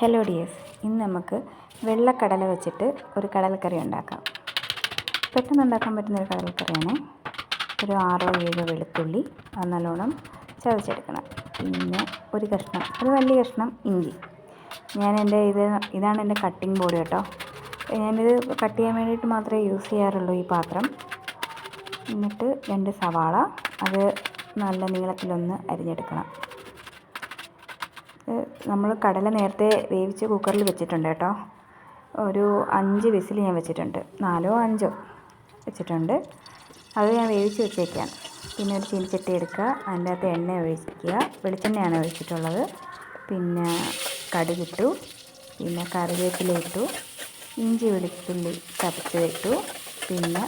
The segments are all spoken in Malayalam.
ഹലോ ഡിയേഴ്സ്, ഇന്ന് നമുക്ക് വെള്ളക്കടല വെച്ചിട്ട് ഒരു കടലക്കറി ഉണ്ടാക്കാം. പെട്ടെന്ന് ഉണ്ടാക്കാൻ പറ്റുന്നൊരു കടലക്കറിയാണ്. ഒരു 6-7 വെളുത്തുള്ളി നല്ലോണം ചതച്ചെടുക്കണം. പിന്നെ ഒരു വലിയ കഷ്ണം ഇഞ്ചി. ഇതാണ് എൻ്റെ കട്ടിംഗ് ബോർഡ് കേട്ടോ. ഞാനിത് കട്ട് ചെയ്യാൻ വേണ്ടിയിട്ട് മാത്രമേ യൂസ് ചെയ്യാറുള്ളൂ ഈ പാത്രം. എന്നിട്ട് 2 സവാള, അത് നല്ല നീളത്തിലൊന്ന് അരിഞ്ഞെടുക്കണം. നമ്മൾ കടല നേരത്തെ വേവിച്ച് കുക്കറിൽ വെച്ചിട്ടുണ്ട് കേട്ടോ. ഒരു 5 വിസിൽ ഞാൻ വെച്ചിട്ടുണ്ട്, 4 or 5 വെച്ചിട്ടുണ്ട്. അത് ഞാൻ വേവിച്ച് വെച്ചേക്കാം. പിന്നെ ഒരു ചീനിച്ചട്ടി എടുക്കുക, അതിൻ്റെ അകത്ത് എണ്ണ ഒഴിക്കുക. വെളിച്ചെണ്ണയാണ് ഒഴിച്ചിട്ടുള്ളത്. പിന്നെ കടുകിട്ടു, പിന്നെ കറിവേപ്പില ഇട്ടു, ഇഞ്ചി വെളുത്തുള്ളി ചതച്ച് ഇട്ടു. പിന്നെ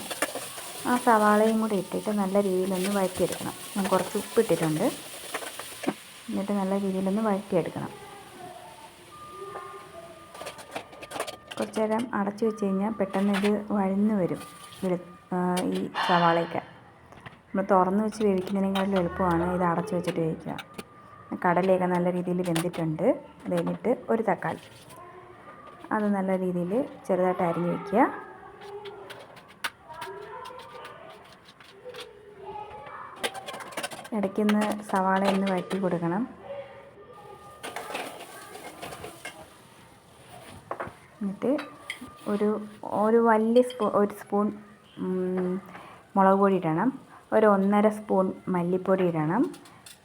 ആ സവാളയും കൂടി ഇട്ടിട്ട് നല്ല രീതിയിലൊന്ന് വഴറ്റിയെടുക്കണം. ഞാൻ കുറച്ച് ഉപ്പിട്ടിട്ടുണ്ട്. എന്നിട്ട് നല്ല രീതിയിലൊന്ന് വഴറ്റിയെടുക്കണം. കുറച്ച് നേരം അടച്ചു വെച്ച് കഴിഞ്ഞാൽ പെട്ടെന്ന് ഇത് വഴന്ന് വരും. ഈ സവാളയൊക്കെ നമ്മൾ തുറന്ന് വെച്ച് വേവിക്കുന്നതിനേക്കാളും എളുപ്പമാണ് ഇത് അടച്ചു വെച്ചിട്ട് വേവിക്കുക. കടലയൊക്കെ നല്ല രീതിയിൽ വെന്തിട്ടുണ്ട്. അത് കഴിഞ്ഞിട്ട് ഒരു തക്കാളി, അത് നല്ല രീതിയിൽ ചെറുതായിട്ട് അരിഞ്ഞ് വയ്ക്കുക. ഇടയ്ക്കൊന്ന് സവാളയൊന്ന് വഴറ്റി കൊടുക്കണം. എന്നിട്ട് ഒരു വലിയ ഒരു സ്പൂൺ മുളക് പൊടി ഇടണം. ഒരു 1.5 സ്പൂൺ മല്ലിപ്പൊടി ഇടണം.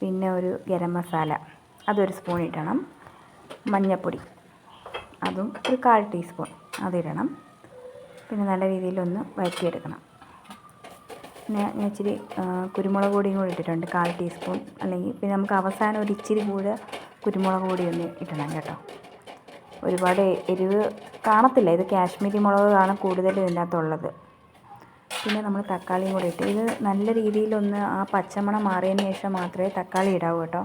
പിന്നെ ഒരു ഗരം മസാല, അതൊരു സ്പൂൺ ഇടണം. മഞ്ഞൾപ്പൊടി, അതും ഒരു 1/4 ടീസ്പൂൺ അതിടണം. പിന്നെ നല്ല രീതിയിലൊന്ന് വഴറ്റിയെടുക്കണം. പിന്നെ ഞാൻ ഇച്ചിരി കുരുമുളക് പൊടിയും കൂടി ഇട്ടിട്ടുണ്ട്, 1/4 ടീസ്പൂൺ. അല്ലെങ്കിൽ പിന്നെ നമുക്ക് അവസാനം ഒരു ഇച്ചിരി കൂടെ കുരുമുളക് പൊടി ഒന്ന് ഇടണം കേട്ടോ. ഒരുപാട് എരിവ് കാണത്തില്ല, ഇത് കാശ്മീരി മുളകാണ് കൂടുതലും ഇതിനകത്തുള്ളത്. പിന്നെ നമ്മൾ തക്കാളിയും കൂടി ഇട്ട് ഇത് നല്ല രീതിയിലൊന്ന് ആ പച്ചമണം മാറിയതിന് ശേഷം മാത്രമേ തക്കാളി ഇടാവൂ കേട്ടോ.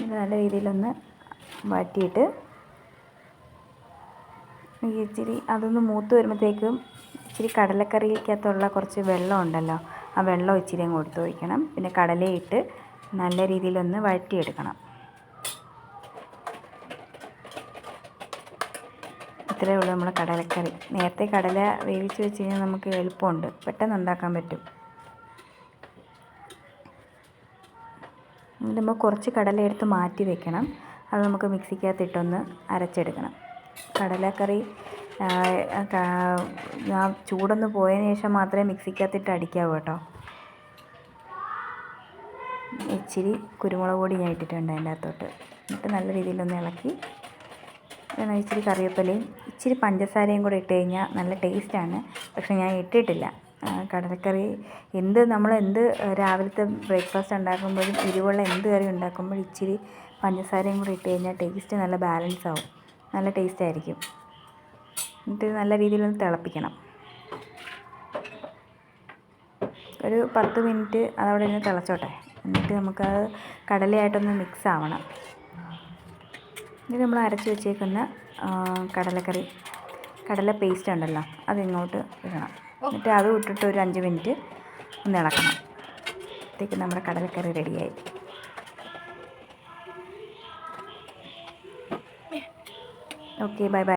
ഇത് നല്ല രീതിയിലൊന്ന് വഴറ്റിയിട്ട് ഇച്ചിരി അതൊന്ന് മൂത്ത് വരുമ്പോഴത്തേക്കും ഇച്ചിരി കടലക്കറിക്കകത്തുള്ള കുറച്ച് വെള്ളം ഉണ്ടല്ലോ, ആ വെള്ളം ഇച്ചിരി അങ്ങ് കൊടുത്ത് ഒഴിക്കണം. പിന്നെ കടലയിട്ട് നല്ല രീതിയിലൊന്ന് വഴറ്റിയെടുക്കണം. ഇത്രയേ ഉള്ളൂ നമ്മുടെ കടലക്കറി. നേരത്തെ കടല വേവിച്ച് വെച്ച് കഴിഞ്ഞാൽ നമുക്ക് എളുപ്പമുണ്ട്, പെട്ടെന്ന് ഉണ്ടാക്കാൻ പറ്റും. നമ്മൾ കുറച്ച് കടല എടുത്ത് മാറ്റി വെക്കണം. അത് നമുക്ക് മിക്സിക്കകത്തിട്ടൊന്ന് അരച്ചെടുക്കണം. കടലക്കറി ആ ചൂടൊന്ന് പോയതിന് ശേഷം മാത്രമേ മിക്സിക്കകത്തിട്ട് അടിക്കാവൂ കേട്ടോ. ഇച്ചിരി കുരുമുളക് പൊടി ഞാൻ ഇട്ടിട്ടുണ്ട് അതിൻ്റെ അകത്തോട്ട്. എന്നിട്ട് നല്ല രീതിയിലൊന്ന് ഇളക്കി ഇച്ചിരി കറിവേപ്പിലയും ഇച്ചിരി പഞ്ചസാരയും കൂടെ ഇട്ട് കഴിഞ്ഞാൽ നല്ല ടേസ്റ്റാണ്. പക്ഷേ ഞാൻ ഇട്ടിട്ടില്ല. കടലക്കറി നമ്മൾ എന്ത് രാവിലത്തെ ബ്രേക്ക്ഫാസ്റ്റ് ഉണ്ടാക്കുമ്പോഴും എരിവുള്ള എന്ത് കറി ഉണ്ടാക്കുമ്പോഴും ഇച്ചിരി പഞ്ചസാരയും കൂടി ഇട്ട് കഴിഞ്ഞാൽ ടേസ്റ്റ് നല്ല ബാലൻസ് ആവും, നല്ല ടേസ്റ്റായിരിക്കും. എന്നിട്ട് നല്ല രീതിയിലൊന്ന് തിളപ്പിക്കണം. ഒരു 10 മിനിറ്റ് അതവിടെ ഇരുന്ന് തിളച്ചോട്ടെ. എന്നിട്ട് നമുക്കത് കടലയായിട്ടൊന്ന് മിക്സ് ആവണം. ഇത് നമ്മൾ അരച്ച് വെച്ചേക്കുന്ന കടല പേസ്റ്റ് ഉണ്ടല്ലോ, അതിങ്ങോട്ട് ഇടണം. എന്നിട്ട് അതും ഇട്ടിട്ട് ഒരു 5 മിനിറ്റ് ഒന്ന് ഇളക്കണം. അപ്പോഴത്തേക്ക് നമ്മുടെ കടലക്കറി റെഡിയായി. Okay, bye bye.